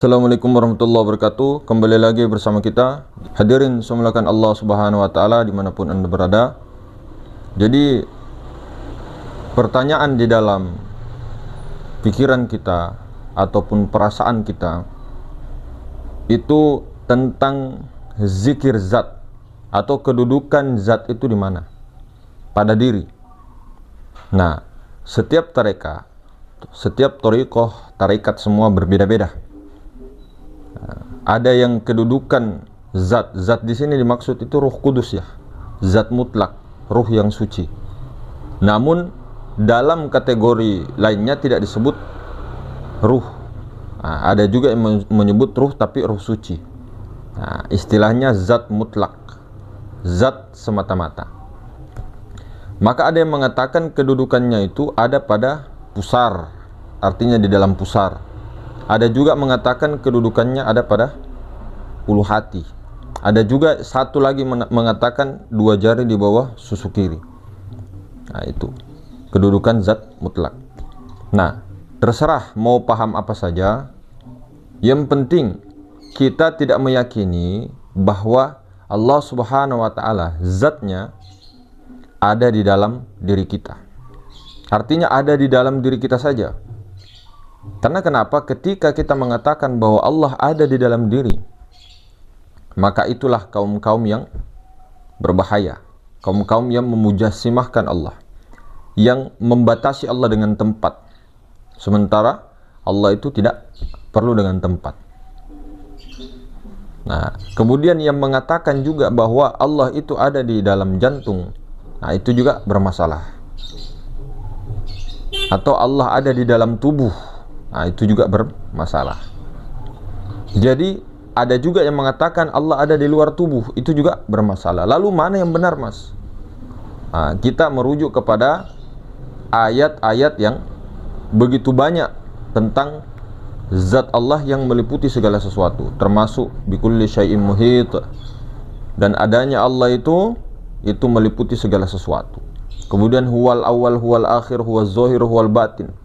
Assalamualaikum warahmatullahi wabarakatuh. Kembali lagi bersama kita. Hadirin semuliakan Allah Subhanahu wa taala dimanapun Anda berada. Jadi pertanyaan di dalam pikiran kita ataupun perasaan kita itu tentang zikir zat atau kedudukan zat itu di mana? Pada diri. Nah, setiap tarekat, setiap tarekat semua berbeda-beda. Ada yang kedudukan zat di sini dimaksud itu Ruh Kudus ya, zat mutlak, ruh yang suci. Namun dalam kategori lainnya tidak disebut ruh. Nah, ada juga yang menyebut ruh tapi ruh suci. Nah, istilahnya zat mutlak, zat semata-mata. Maka ada yang mengatakan kedudukannya itu ada pada pusar, artinya di dalam pusar. Ada juga mengatakan kedudukannya ada pada ulu hati. Ada juga satu lagi mengatakan dua jari di bawah susu kiri. Nah, itu kedudukan zat mutlak. Nah, terserah mau paham apa saja. Yang penting kita tidak meyakini bahwa Allah Subhanahu wa taala zatnya ada di dalam diri kita. Artinya ada di dalam diri kita saja. Karena kenapa? Ketika kita mengatakan bahwa Allah ada di dalam diri, maka itulah kaum-kaum yang berbahaya, kaum-kaum yang memujasimahkan Allah, yang membatasi Allah dengan tempat, sementara Allah itu tidak perlu dengan tempat. Nah, kemudian yang mengatakan juga bahwa Allah itu ada di dalam jantung, nah itu juga bermasalah. Atau Allah ada di dalam tubuh, nah itu juga bermasalah. Jadi ada juga yang mengatakan Allah ada di luar tubuh, itu juga bermasalah. Lalu mana yang benar, Mas? Nah, kita merujuk kepada ayat-ayat yang begitu banyak tentang zat Allah yang meliputi segala sesuatu, termasuk bikulli syai'in muhit, dan adanya Allah itu meliputi segala sesuatu. Kemudian huwal awal huwal akhir huwal zahir huwal batin,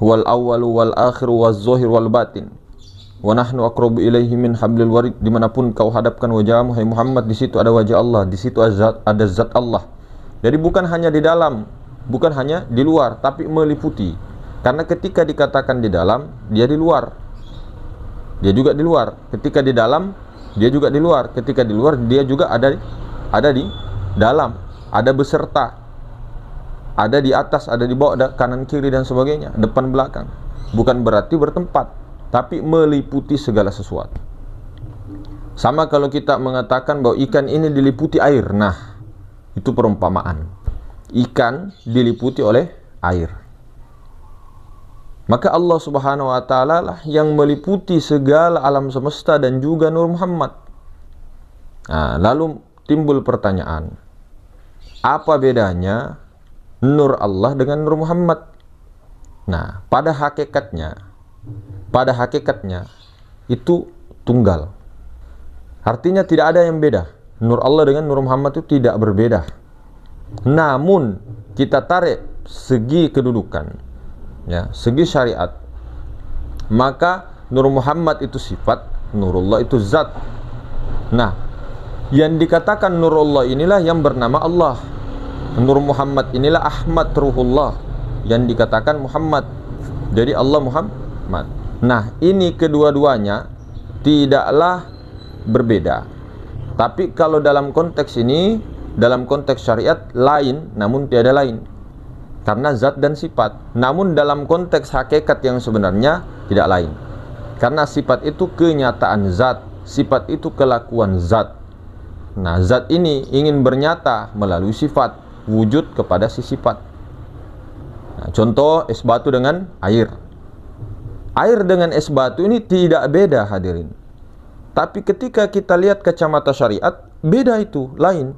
huwal awal wal akhir waz zahir wal batin, wa nahnu aqrabu ilaihi min hablil warid. Dimanapun kau hadapkan wajahmu hai Muhammad, di situ ada wajah Allah, di situ ada zat Allah. Jadi bukan hanya di dalam, bukan hanya di luar, tapi meliputi. Karena ketika dikatakan di dalam, dia di luar, dia juga di luar. Ketika di dalam, dia juga di luar. Ketika di luar, dia juga ada di dalam, ada beserta, ada di atas, ada di bawah, ada kanan kiri dan sebagainya, depan belakang. Bukan berarti bertempat, tapi meliputi segala sesuatu. Sama kalau kita mengatakan bahwa ikan ini diliputi air. Nah, itu perumpamaan. Ikan diliputi oleh air. Maka Allah Subhanahu wa taala lah yang meliputi segala alam semesta dan juga Nur Muhammad. Nah, lalu timbul pertanyaan, apa bedanya Nur Allah dengan Nur Muhammad? Nah, pada hakikatnya itu tunggal. Artinya tidak ada yang beda. Nur Allah dengan Nur Muhammad itu tidak berbeda. Namun kita tarik segi kedudukan, ya, segi syariat, maka Nur Muhammad itu sifat, Nurullah itu zat. Nah, yang dikatakan Nurullah inilah yang bernama Allah. Nur Muhammad inilah Ahmad Ruhullah, yang dikatakan Muhammad. Jadi Allah Muhammad. Nah, ini kedua-duanya tidaklah berbeda. Tapi kalau dalam konteks ini, dalam konteks syariat lain, namun tiada lain. Karena zat dan sifat. Namun dalam konteks hakikat yang sebenarnya tidak lain. Karena sifat itu kenyataan zat, sifat itu kelakuan zat. Nah, zat ini ingin bernyata melalui sifat, wujud kepada si sifat. Nah, contoh es batu dengan air. Air dengan es batu ini tidak beda, hadirin. Tapi ketika kita lihat kacamata syariat, beda, itu lain.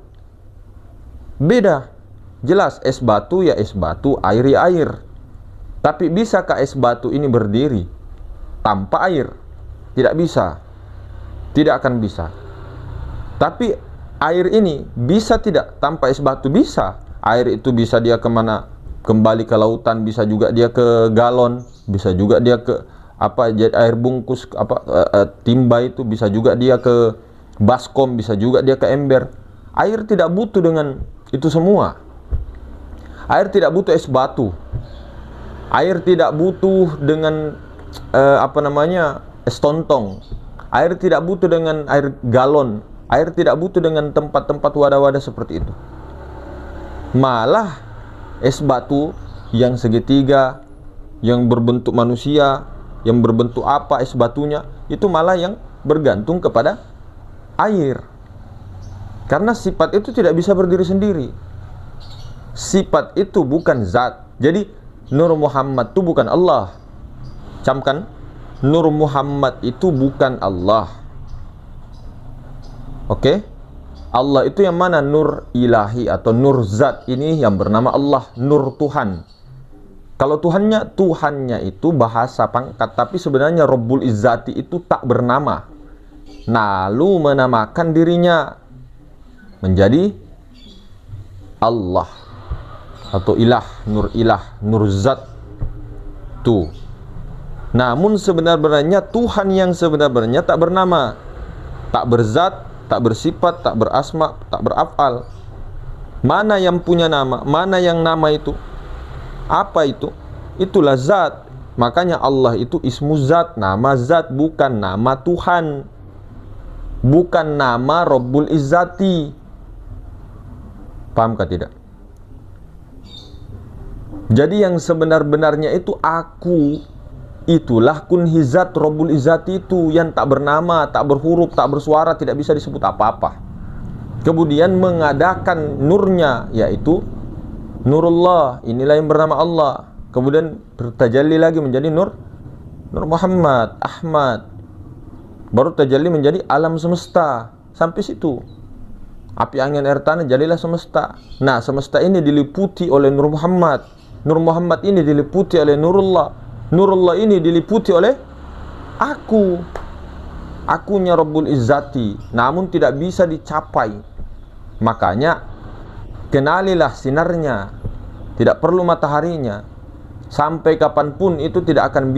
Beda. Jelas es batu ya es batu, air ya air. Tapi bisakah es batu ini berdiri tanpa air? Tidak bisa. Tidak akan bisa. Tapi air ini bisa tidak tanpa es batu? Bisa. Air itu bisa dia kemana? Kembali ke lautan, bisa juga dia ke galon, bisa juga dia ke air bungkus timba itu, bisa juga dia ke baskom, bisa juga dia ke ember. Air tidak butuh dengan itu semua. Air tidak butuh es batu. Air tidak butuh dengan es tontong. Air tidak butuh dengan air galon. Air tidak butuh dengan tempat-tempat wadah-wadah seperti itu. Malah es batu yang segitiga, yang berbentuk manusia, yang berbentuk apa es batunya, itu malah yang bergantung kepada air. Karena sifat itu tidak bisa berdiri sendiri. Sifat itu bukan zat. Jadi Nur Muhammad itu bukan Allah. Camkan, Nur Muhammad itu bukan Allah. Oke? Allah itu yang mana? Nur ilahi atau nur zat, ini yang bernama Allah, nur Tuhan. Kalau Tuhannya itu bahasa pangkat, tapi sebenarnya Rabbul Izzati itu tak bernama. Lalu menamakan dirinya menjadi Allah atau ilah, nur zat tuh. Namun sebenarnya Tuhan yang sebenarnya tak bernama, tak berzat, tak bersifat, tak berasma, tak beraf'al. Mana yang punya nama? Mana yang nama itu? Apa itu? Itulah zat. Makanya Allah itu ismu zat, nama zat, bukan nama Tuhan, bukan nama Rabbul Izzati. Pahamkah tidak? Jadi yang sebenar-benarnya itu aku, itulah kunhizat Rabbul Izzati itu, yang tak bernama, tak berhuruf, tak bersuara, tidak bisa disebut apa-apa. Kemudian mengadakan nurnya, yaitu Nurullah, inilah yang bernama Allah. Kemudian bertajalli lagi menjadi Nur Muhammad, Ahmad. Baru tajalli menjadi alam semesta. Sampai situ. Api, angin, air, tanah, jadilah semesta. Nah, semesta ini diliputi oleh Nur Muhammad. Nur Muhammad ini diliputi oleh Nurullah. Nurullah ini diliputi oleh aku. Akunya Rabbul Izzati. Namun tidak bisa dicapai. Makanya kenalilah sinarnya, tidak perlu mataharinya. Sampai kapanpun itu tidak akan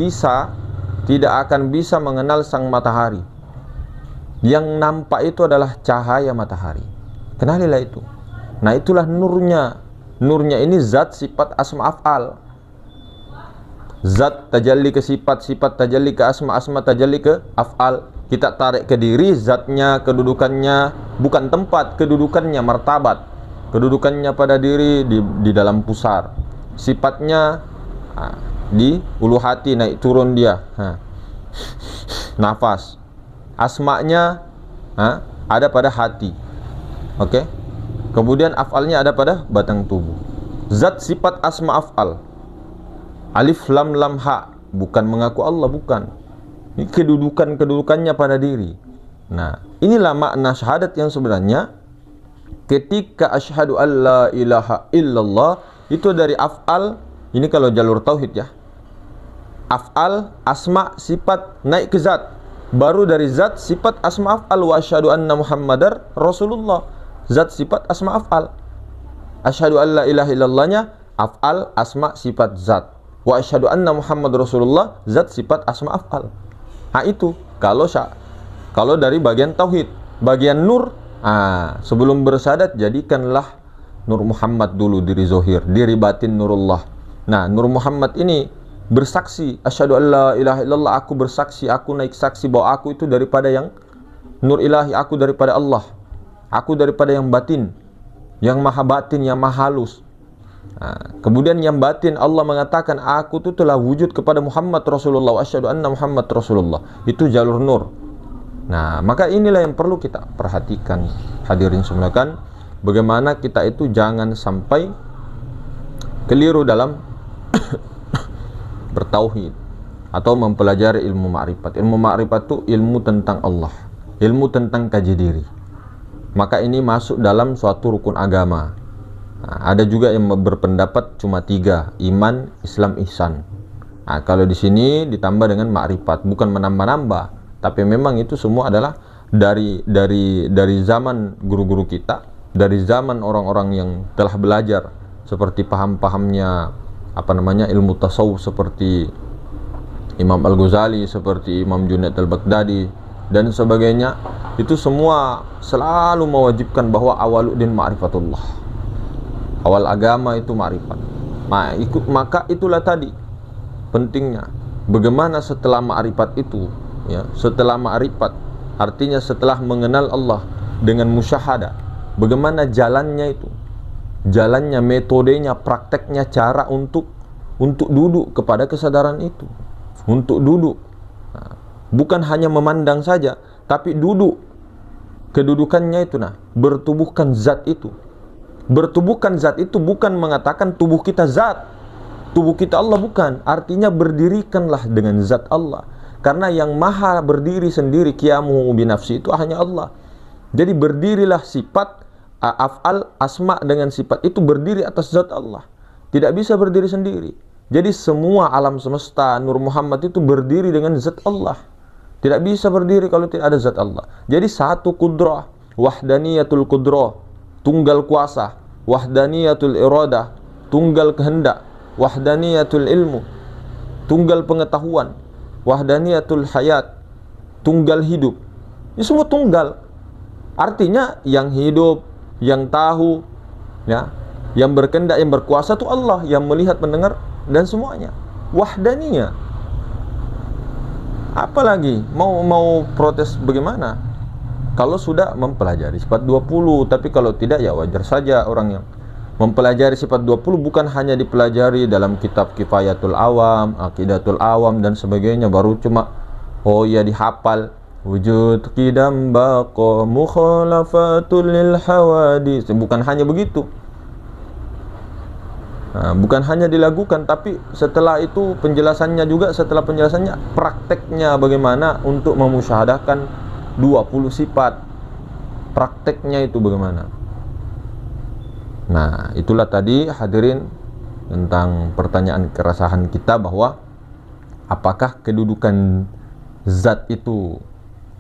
bisa mengenal sang matahari. Yang nampak itu adalah cahaya matahari. Kenalilah itu. Nah, itulah nurnya. Nurnya ini zat, sifat, asma, af'al. Zat tajalli ke sifat, sifat tajalli ke asma, asma tajalli ke af'al. Kita tarik ke diri zatnya, kedudukannya, bukan tempat, kedudukannya, martabat. Kedudukannya pada diri di dalam pusar. Sifatnya di ulu hati, naik turun dia. Nafas. Asma'nya ada pada hati. Oke? Kemudian af'alnya ada pada batang tubuh. Zat, sifat, asma, af'al. Alif, lam, lam, ha. Bukan mengaku Allah, bukan. Ini kedudukannya pada diri. Nah, inilah makna syahadat yang sebenarnya. Ketika asyhadu alla ilaha illallah, itu dari af'al. Ini kalau jalur tauhid ya. Af'al, asma, sifat, naik ke zat. Baru dari zat, sifat, asma, af'al. Wa asyhadu anna muhammadar rasulullah. Zat, sifat, asma, af'al. Asyhadu alla ilaha illallahnya af'al, asma, sifat, zat. Wa asyhadu anna muhammad rasulullah, zat, sifat, asma, af'al. Nah itu kalau dari bagian tauhid. Bagian nur, sebelum bersyahadat jadikanlah Nur Muhammad dulu diri zohir, diri batin Nurullah. Nah, Nur Muhammad ini bersaksi, asyhadu alla ilaha illallah, aku bersaksi, aku naik saksi bahwa aku itu daripada yang Nur ilahi, aku daripada Allah, aku daripada yang batin, yang maha batin, yang maha halus. Kemudian yang batin, Allah mengatakan aku itu telah wujud kepada Muhammad Rasulullah, wa asyhadu anna Muhammad Rasulullah. Itu jalur nur. Nah, maka inilah yang perlu kita perhatikan, hadirin semua, bagaimana kita itu jangan sampai keliru dalam bertauhid atau mempelajari ilmu ma'rifat. Ilmu ma'rifat itu ilmu tentang Allah, ilmu tentang kaji diri. Maka ini masuk dalam suatu rukun agama. Ada juga yang berpendapat cuma 3, iman, Islam, ihsan. Kalau di sini ditambah dengan ma'rifat, bukan menambah-nambah. Tapi memang itu semua adalah dari zaman guru-guru kita, dari zaman orang-orang yang telah belajar, seperti paham-pahamnya ilmu tasawuf seperti Imam Al-Ghazali, seperti Imam Junaid Al-Baghdadi dan sebagainya, itu semua selalu mewajibkan bahwa awaluddin ma'rifatullah. Awal agama itu ma'rifat. Maka itulah tadi pentingnya bagaimana setelah ma'rifat itu, ya, setelah ma'rifat artinya setelah mengenal Allah dengan musyahadah, bagaimana jalannya itu, jalannya, metodenya, prakteknya, cara untuk duduk kepada kesadaran itu, untuk duduk. Bukan hanya memandang saja, tapi duduk. Kedudukannya itu, bertubuhkan zat itu. Bertubuhkan zat itu bukan mengatakan tubuh kita zat, tubuh kita Allah, bukan. Artinya berdirikanlah dengan zat Allah. Karena yang maha berdiri sendiri, qiyamuhu binafsi, itu hanya Allah. Jadi berdirilah sifat, af'al, asma dengan sifat itu berdiri atas zat Allah. Tidak bisa berdiri sendiri. Jadi semua alam semesta, Nur Muhammad itu berdiri dengan zat Allah. Tidak bisa berdiri kalau tidak ada zat Allah. Jadi satu kudrah, wahdaniyatul kudrah, tunggal kuasa, wahdaniyatul iradah, tunggal kehendak, wahdaniyatul ilmu, tunggal pengetahuan, wahdaniyatul hayat, tunggal hidup. Ini semua tunggal. Artinya yang hidup, yang tahu, ya, yang berkehendak, yang berkuasa itu Allah, yang melihat, mendengar dan semuanya. Wahdaniyah. Apalagi mau protes bagaimana? Kalau sudah mempelajari sifat 20, tapi kalau tidak ya wajar saja orang yang mempelajari sifat 20 bukan hanya dipelajari dalam kitab Kifayatul Awam, Aqidatul Awam dan sebagainya, baru cuma dihafal. Wujud qidam baqa mukhalafatul lil hawadis. Bukan hanya begitu. Bukan hanya dilakukan, tapi setelah itu penjelasannya juga, setelah penjelasannya prakteknya bagaimana untuk memusyahadahkan 20 sifat. Prakteknya itu bagaimana? Nah, itulah tadi hadirin tentang pertanyaan keresahan kita bahwa apakah kedudukan zat itu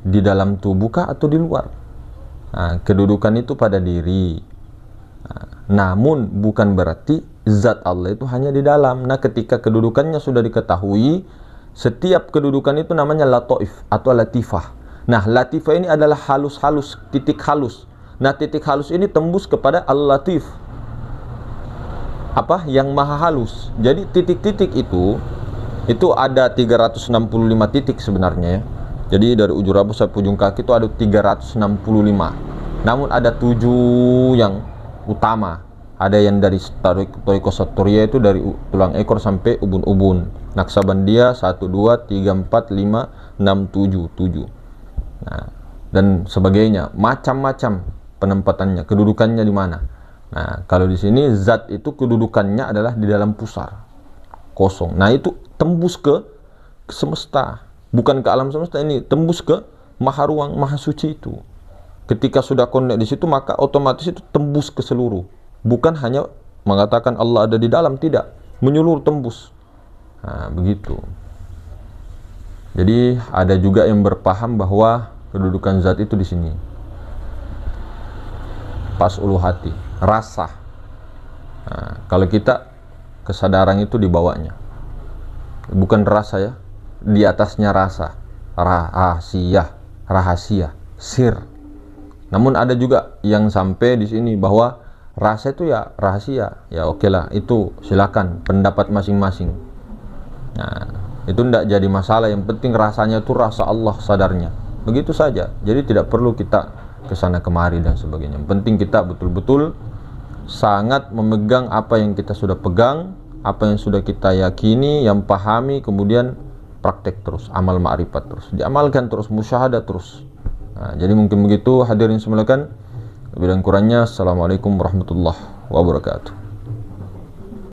di dalam tubuh kah atau di luar? Kedudukan itu pada diri. Namun bukan berarti zat Allah itu hanya di dalam. Nah, ketika kedudukannya sudah diketahui, setiap kedudukan itu namanya lataif atau latifah. Nah, latifah ini adalah halus-halus, titik halus. Nah, titik halus ini tembus kepada Al-Latif, yang maha halus. Jadi titik-titik itu ada 365 titik sebenarnya, ya. Jadi dari ujung rambut sampai ujung kaki itu ada 365. Namun ada 7 yang utama. Ada yang dari Thariqah Saturiya itu dari tulang ekor sampai ubun-ubun. Naksabandia 1, 2, 3, 4, 5, 6, 7, 7. Nah, dan sebagainya, macam-macam penempatannya, kedudukannya di mana. Nah, kalau di sini zat itu kedudukannya adalah di dalam pusar, kosong. Nah, itu tembus ke semesta, bukan ke alam semesta, ini tembus ke maha ruang, maha suci itu. Ketika sudah connect di situ, maka otomatis itu tembus ke seluruh. Bukan hanya mengatakan Allah ada di dalam, tidak, menyeluruh, tembus. Nah, begitu. Jadi ada juga yang berpaham bahwa kedudukan zat itu di sini. Pas ulu hati, rasa. Nah, kalau kita kesadaran itu di bawahnya. Bukan rasa, ya. Di atasnya rasa. Rahasia, sir. Namun ada juga yang sampai di sini bahwa rasa itu ya rahasia. Ya oke lah, itu silakan pendapat masing-masing. Nah, itu tidak jadi masalah. Yang penting rasanya itu rasa Allah, sadarnya. Begitu saja. Jadi tidak perlu kita kesana kemari dan sebagainya. Yang penting kita betul-betul sangat memegang apa yang kita sudah pegang, apa yang sudah kita yakini, yang pahami, kemudian praktek terus, amal ma'rifat terus, diamalkan terus, musyahadah terus. Nah, jadi mungkin begitu hadirin semulakan. Lebih dan kurangnya, assalamualaikum warahmatullahi wabarakatuh.